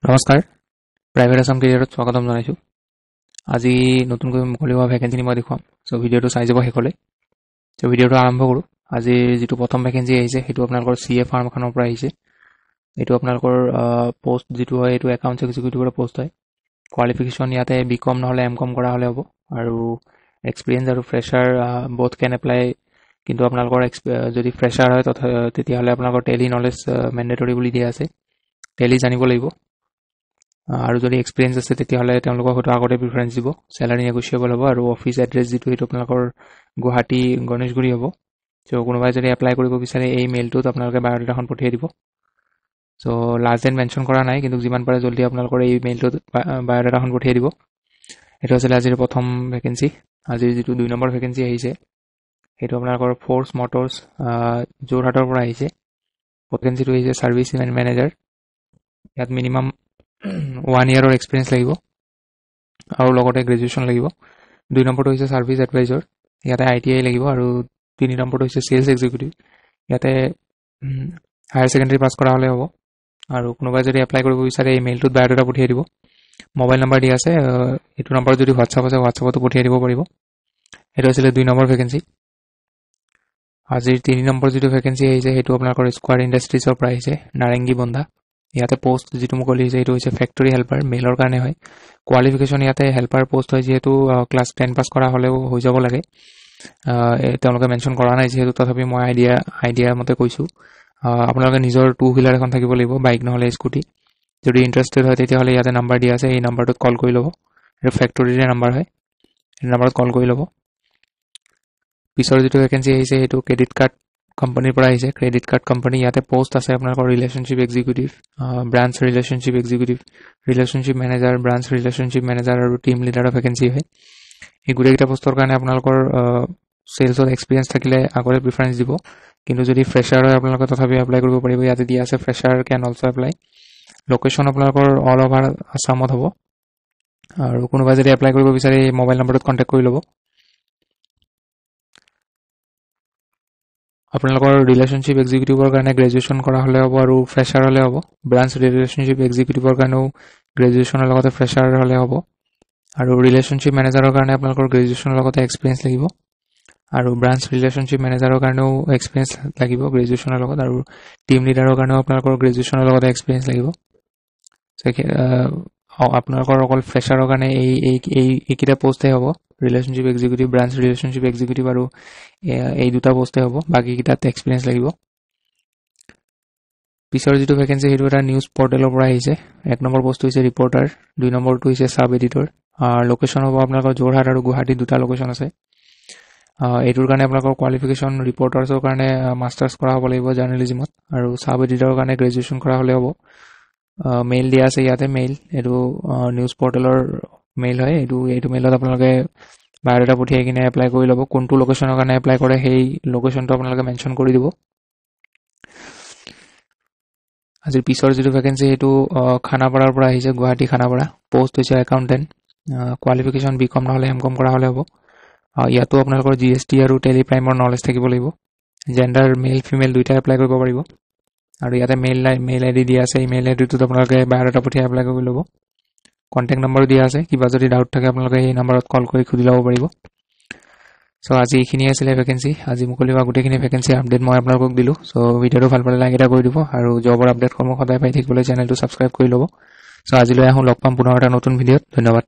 নমস্কাৰ প্ৰাইভেট আসাম কেৰিয়াৰত স্বাগতম জনাইছোঁ। আজি নতুনকৈ মুকলি হোৱা ভেকেন্সি মই দেখুৱাম। সো ভিডিঅ'টো চাই যাব শেষলৈ। সো ভিডিঅ'টো আৰম্ভ কৰোঁ। আজি যেটো প্ৰথম ভেকেন্সি আহিছে হেতু আপোনালোকৰ CA ফাৰ্ম এখনৰ পৰা আহিছে। এটো আপোনালোকৰ পোষ্ট যেটো হয় এটো একাউন্টছ এক্সিকিউটিভৰ পোষ্ট হয়। কোৱালিফিকেশন ইয়াতে বিকম নহলে এমকম কৰা হলে হ'ব আৰু এক্সপেৰিয়েন্স আৰু ফ্ৰেছাৰ বোথ ক্যান এপ্লাই, কিন্তু আপোনালোকৰ যদি ফ্ৰেছাৰ হয় তেতিয়া হলে আপোনালোকৰ টেলি নলেজ মেন্ডেটৰি বুলি দিয়া আছে। টেলি জানিব লাগিব। আৰু যদি এক্সপেৰিয়েন্স আছে তেতিয়া হলে তেওঁলোকক হয়তো আগতে প্ৰিফাৰেন্স দিব। স্যালাৰি নেগোশিয়েবল হ'ব আৰু অফিস এড্ৰেছ যেটো হেতু আপোনালোকৰ গুৱাহাটী গণেশগুৰি হ'ব। সো কোনোবাই যদি এপ্লাই কৰিব বিচাৰে এই মেইলটোত আপোনালোকে বায়োডাটাখন পঠিয়াই দিব। সো লাষ্ট ডেট মেনশন কৰা নাই, কিন্তু যিমান পাৰে জলদি আপোনালোকৰ এই মেইলটোত বায়োডাটাখন পঠিয়াই দিব। এটো আছিল আজিৰ প্ৰথম ভেকেন্সি। আজিৰ যেটো 2 নম্বৰ ভেকেন্সি আহিছে হেতু আপোনালোকৰ ফ'ৰ্স মটৰছ যোৰহাটৰ পৰা আহিছে। ভেকেন্সিটো আহিছে সাৰ্ভিস মেনেজাৰ। ইয়াত মিনিমাম 1 ইয়াৰৰ এক্সপেৰিয়েন্স লাগিব আৰু লগতে গ্ৰেজুৱেচন লাগিব। 2 নম্বৰটো হৈছে সাৰ্ভিস এডভাইজৰ, ইয়াতে ITI লাগিব আৰু 3 নম্বৰটো হৈছে সেলস এক্সিকিউটিভ। ইয়াতে হায়াৰ সেকেন্ডাৰী পাস কৰা হলে হ'ব। আৰু কোনোবাই যদি এপ্লাই কৰিব বিচাৰে এই মেইলটোত বায়োডাটা পঠিয়াই দিব। মোবাইল নম্বৰ দিয়া আছে, এটো নম্বৰ যদি WhatsApp আছে WhatsAppতো পঠিয়াই দিব পাৰিব। এটো আছিল 2 নম্বৰ ভেকেন্সি। আজিৰ 3 নম্বৰ যেটো ভেকেন্সি আহিছে হেতু আপোনালোকৰ স্কয়াৰ ইন্ডাষ্ট্ৰিজৰ পৰা আহিছে, নাৰেংগী বন্ধা। ইয়াতে পোষ্ট যেটো মুকলি হৈছে এটো হৈছে ফ্যাক্টৰি হেল্পাৰ, মেলৰ কাৰণে হয়। কোৱালিফিকেশন ইয়াতে হেল্পাৰ পোষ্ট হয় যেহেতু ক্লাস 10 পাস কৰা হলেও হৈ যাব লাগে। তেওঁলোকে মেনশন কৰা নাই যেহেতু, তথাপি মই আইডিয়া মতে কৈছো। আপোনালোকে নিজৰ টু হুইলাৰ এখন থাকিব লাগিব, বাইক নহলে স্কুটি। যদি ইন্টাৰেস্টেড হয় তেতিয়া হলে ইয়াতে নাম্বাৰ দিয়া আছে, এই নাম্বাৰটোত কল কৰি ল'ব। এটো ফ্যাক্টৰিৰে নাম্বাৰ হয়, এই নাম্বাৰত কল কৰি ল'ব। পিছৰ যেটো ভেকেন্সি আহিছে হেতু ক্ৰেডিট কাৰ্ড কোম্পানীৰ পৰা আহিছে। ক্ৰেডিট কাৰ্ড কোম্পানী ইয়াতে পোষ্ট আছে আপোনালোকৰ relationship executive, branch relationship executive, relationship manager, branch relationship manager আৰু টিম লিডাৰৰ ভেকেন্সি হয়। এই গোটেইটা পোষ্টৰ কাৰণে আপোনালোকৰ সেলছৰ এক্সপেৰিয়েন্স থাকিলে আগৰে প্ৰিফাৰেন্স দিব, কিন্তু যদি ফ্ৰেছাৰ হয় আপোনালোকে তথাপি এপ্লাই কৰিব পাৰিব। ইয়াতে দিয়া আছে fresher can also apply. Location আপোনালোকৰ অল ওভাৰ আসামত হ'ব। আৰু কোনোবাই যদি এপ্লাই কৰিব বিচাৰে এই মোবাইল নম্বৰটোত কন্টাক্ট কৰি ল'ব। আপোনালোকৰ ৰিলেশনশ্বিপ এক্সিকিউটিভৰ কাৰণে গ্ৰেজুৱেচন কৰা হলে হ'ব আৰু ফ্ৰেছাৰ হলে হ'ব। ব্ৰাঞ্চ ৰিলেশনশ্বিপ এক্সিকিউটিভৰ কাৰণেও গ্ৰেজুৱেচনৰ লগতে ফ্ৰেছাৰ হলে হ'ব। আৰু ৰিলেশনশ্বিপ মেনেজাৰৰ কাৰণে আপোনালোকৰ গ্ৰেজুৱেচনৰ লগতে এক্সপেৰিয়েন্স লাগিব। আৰু ব্ৰাঞ্চ ৰিলেশনশ্বিপ মেনেজাৰৰ কাৰণেও এক্সপেৰিয়েন্স লাগিব গ্ৰেজুৱেচনৰ লগত। আৰু টিম লিডাৰৰ কাৰণেও আপোনালোকৰ গ্ৰেজুৱেচনৰ লগতে এক্সপেৰিয়েন্স লাগিব। আপোনালোকৰ অকল ফ্ৰেছাৰৰ কাৰণে এই কিটা পোষ্টে হ'ব, relationship executive, branch relationship executive আৰু এই দুটা পোষ্টে হ'ব। বাকি কিটাত এক্সপেৰিয়েন্স লাগিব। পিছৰ যেটো ভেকেন্সি হেতু এটা নিউজ পৰ্টেলৰ পৰা আহিছে। 1 নম্বৰ পোষ্ট হৈছে ৰিপৰ্টাৰ, 2 নম্বৰটো হৈছে সাব এডিটৰ। লোকেশন হ'ব আপোনালোকৰ যোৰহাট আৰু গুৱাহাটী দুটা লোকেশন আছে। এটোৰ কাৰণে আপোনালোকৰ কোৱালিফিকেশন ৰিপৰ্টাৰ্ছৰ কাৰণে মাস্টাৰ্স কৰা হ'ব লাগিব জাৰ্নালিজমত, আৰু সাব এডিটৰৰ কাৰণে গ্ৰেজুৱেচন কৰা হলে হ'ব। মেইল দিয়া আছে ইয়াতে মেইল, এটো নিউজ পৰ্টেলৰ মেইল হয়। এটো মেইলত আপোনালোকে বায়োডাটা পঠিয়াই কিনে এপ্লাই কৰি ল'ব। কোনটো লোকেশনৰ কাৰণে এপ্লাই কৰে সেই লোকেশনটো আপোনালোকে মেনশন কৰি দিব। আজিৰ পিছৰ যেটো ভেকেন্সি হেতু খানাপাৰাৰ পৰা আহিছে, গুৱাহাটী খানাপাৰা। পোষ্ট হৈছে একাউন্টেন্ট। কোৱালিফিকেশন বিকম নহলে এমকম কৰা হলে হ'ব। ইয়াতো আপোনালোকৰ GST আৰু টেলি প্ৰাইমৰ নলেজ থাকিব লাগিব। জেন্ডাৰ মেল ফিমেল দুইটা এপ্লাই কৰিব পাৰিব। আৰু ইয়াতে মেইল আইডি দিয়া আছে, এই মেইল আইডিটোত আপোনালোকে বায়োডাটা পঠিয়াই এপ্লাই কৰি ল'ব। কন্টাক্ট নম্বৰ দিয়া আছে, কিবা যদি ডাউট থাকে আপোনালোকে এই নম্বৰত কল কৰি খুজি ল'ব পাৰিব। সো আজি এইখিনি আছিল ভেকেন্সি। আজি মুকলি হোৱা গোটেইখিনি ভেকেন্সি আপডেট মই আপোনালোকক দিলো। সো ভিডিঅ'টো ভাল পালে লাইক এটা কৰি দিব আৰু জবৰ আপডেট সমূহ সদায় পাই থাকিবলৈ চেনেলটো সাবস্ক্ৰাইব কৰি ল'ব। সো আজিলৈ আহো, লগ পাম পুনৰ এটা নতুন ভিডিঅ'ত। ধন্যবাদ।